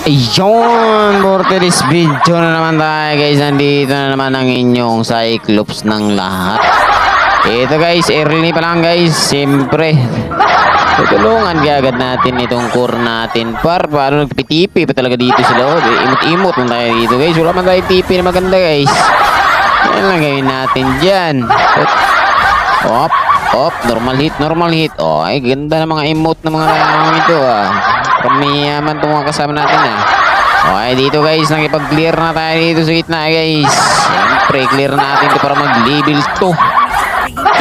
Ayun, for today's video na naman tayo guys. Nandito na naman ang inyong Cyclops ng lahat. Ito guys, early pa lang guys. Siyempre, tutulungan agad natin itong core natin. Paano nagpitipi pa talaga dito sa loob. Imot-imot lang tayo dito guys. Wala man tayo tipi na maganda guys. Yan lang gawin natin dyan. Op, normal hit. Oh, ay ganda ng mga emote ng mga lamang ito ah. Kamiyaman itong mga kasama natin ah. Okay, dito guys, nakipag-clear na tayo dito sa gitna guys. Siyempre, clear natin ito para mag-level 2.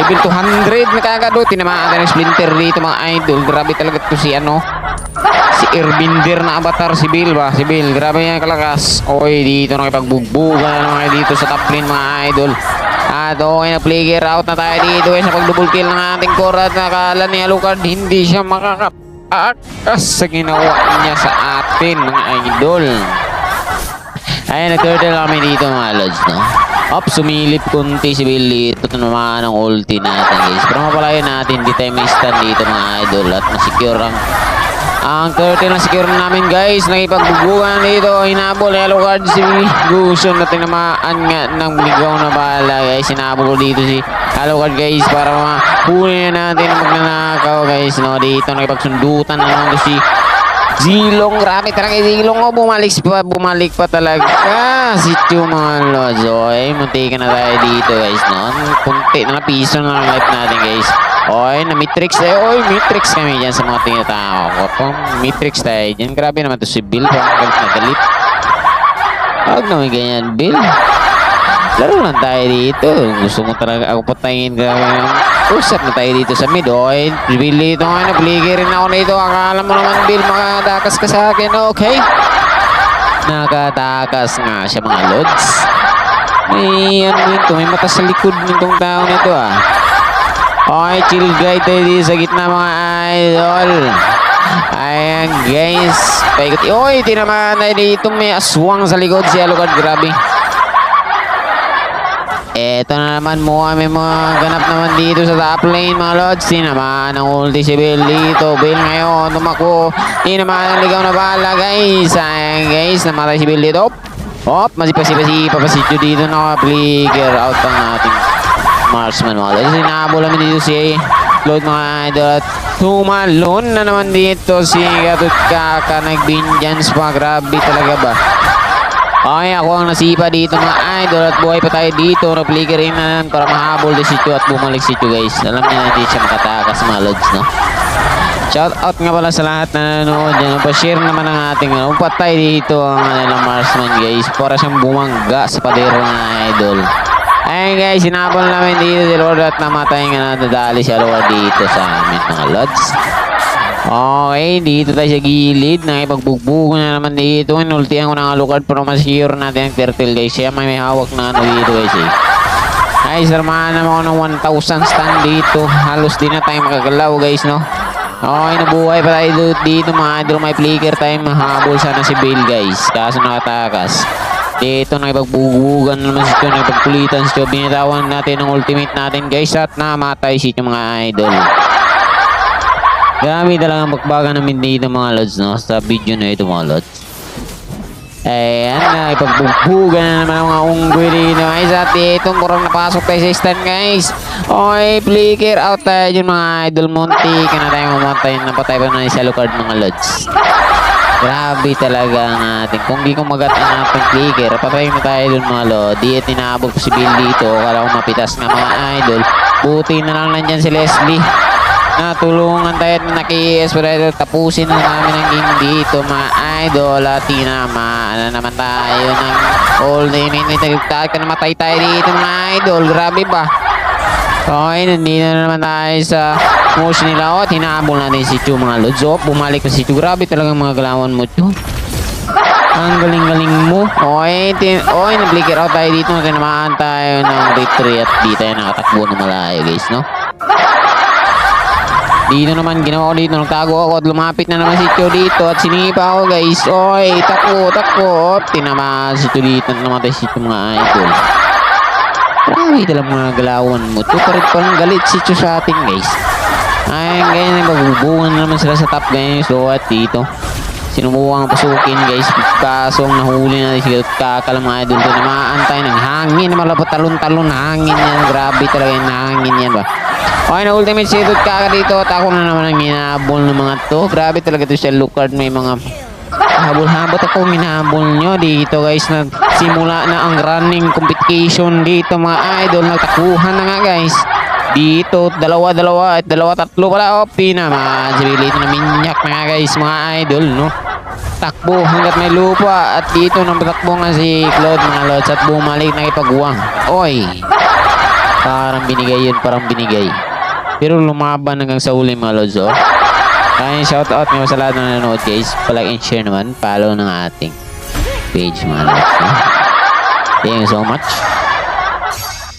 Level 200 na kagad. Tinamaan natin ng splinter dito mga idol. Grabe talaga ito si si Airbinder na avatar, si Bill ba? Si Bill, grabe yan kalakas. Okay, dito nakipagbugbugan na naman di sa top lane mga idol. At okay na play gear out na tayo dito guys sa pag-double kill ng ating core. At nakala ni Alucard hindi siya makakatakas sa ginawa niya sa atin mga idol. Ayun, nag-turtle kami dito mga lods, no? Sumilip kunti si Billy. Ito naman ang ulti natin guys. Pero mapalayo natin, di tayo may stand dito mga idol. At masecure ang turtle na secure na namin guys. Nakipagbubugan dito. Hinabol ni Alucard si Guson na tinamaan nga ng ligaw na bala guys. Hinabol ko dito si Alucard guys para mahuli na natin ang magnanakaw guys, no? Dito nakipagsundutan na naman si Zilong. Grabe talaga Zilong. Bumalik pa talaga si Chu mga lods. Okay, munti ka na tayo dito guys, no? Kunti na piso na lang life natin guys. Oy, na Matrix tayo. Oy, Matrix kami dyan sa mga tinatao ko. Matrix tayo dyan. Grabe naman to si Bill. Galit na galit. Huwag naman ganyan, Bill. Laro lang tayo dito. Gusto mo talaga ako patayin. Grabe naman. Usap na tayo dito sa mid. Oy, Bill dito nga. Napligay rin ako dito. Akala mo naman, Bill, makatakas ka sa akin. Okay. Nakatakas nga siya mga lods. May mata sa likod nitong tao nito ah. Okay, chill guide tayo dito sa gitna mga idol. Ayan guys, paikot. Oy, tinamaan tayo dito. May aswang sa likod si Alucard. Grabe. Eto na naman mo. May mga ganap naman dito sa top lane mga lods. Tinamaan ang ulti si Bill dito. Bill ngayon tumakbo. Tinamaan ang ligaw na bala guys. Ayan guys, namatay si Bill dito. Masipasi dito. Naka-flicker out ang ating marksman mga lods. Sinabol namin dito si Lord mga idol. At tumalon na naman dito si Gatut Kaka. Nag-binjans pa. Grabe talaga ba? Okay, ako ang nasipa dito mga idol. At buhay pa tayo dito. Nag-flicker rin na para mahabol si Chu at bumalik si Chu guys. Alam niya na hindi siya makatakas mga lods, no? Shout out nga pala sa lahat na nanonood dyan. Pa-share naman ang ating patay dito ang ilang marksman guys. Para siyang bumangga sa padero mga idol. Ayun guys, sinabol namin dito si Lord at namatay nga nadadali si Alucard dito sa amin mga lods. Okay, dito tayo sa gilid. Nakipagbugbugo na naman dito. Inultihan ko ng Alucard para masecure natin ang turtle guys. Siya may hawak na dito guys eh. Ay, sarmahan naman ako ng 1,000 stand dito. Halos di na tayo makagalaw guys, no? Okay, nabuhay pa tayo dito mga idol. May flicker time. Mahabol sana si Bill guys. Kaso nakatakas. Dito nakipagbubugan naman si Chu. Nakipagkulitan si Chu. Binitawan natin ang ultimate natin guys. At namatay si Chu mga idol. Grabe talagang magbaga namin dito mga lods, no? Sa video na ito mga lods. Ayan, nakipagbubugan na naman ang mga unggoy dito guys. At dito murang napasok tayo sa stand guys. Okay, flicker out tayo dyan mga idol. Munti ka na tayo mamatay. Napatay pa na si Alucard mga lods. Grabe talaga ang ating. Kung di kumagat ang ating flicker, patay na tayo dun mga lod. Di at tinabog si Bill dito. Kala ko mapitas nga mga idol. Buti na lang nandyan si Leslie. Natulungan tayo at naki-espresso. Tapusin na namin ang game dito mga idol. At tinamaan na naman tayo ng ultimate. Nagtagtag ka namatay tayo dito mga idol. Grabe ba? Okay, nandito na naman tayo sa push nila. O, hinabol natin si Chu mga lods. O, bumalik na si Chu. Grabe talagang mga galawan mo, Chu. Ang galing-galing mo. Okay, nag-flicker out tayo dito. Tinamaan tayo ng retreat. Di tayo nakatakbo na malayo guys, no? Dito naman, ginawa ko dito. Nagtago ako at lumapit na naman si Chu dito. At sinipa ako guys. Okay, takbo. Tinamaan si Chu dito. Namatay si Chu mga idol. Grabe talagang mga galawan mo. Ito parang galit si Chu sa atin guys. Ayun, ganyan, magbubungan naman sila sa top guys. So at dito Sinubukan pasukin guys. Kaso ang nahuli na si Kaka lang mga idol to na maantay ng hangin. Malapot talon-talon na hangin yan. Grabe talaga yung hangin yan ba. Okay na ultimate si Kaka dito. At ako na naman ang hinabol ng mga to. Grabe talaga to siya. Lucard may mga habol-habot ako minabol nyo dito guys. Simula na ang running competition dito mga idol. Nagtakuhan na nga guys. Dito, dalawa-dalawa at dalawa-tatlo pala. OP naman. Sibilito na minyak na nga guys mga idol, no? Takbo hanggat may lupa. At dito nang patakbo nga si Claude mga lods. At bumalik na ipagwang. Oy! Parang binigay yun, parang binigay. Pero lumaban hanggang sa uli mga lods, oh. Kaya shoutout nga sa lahat na nanonood guys. Palike and share naman. Follow ng ating page mga lods, no? Thank you so much.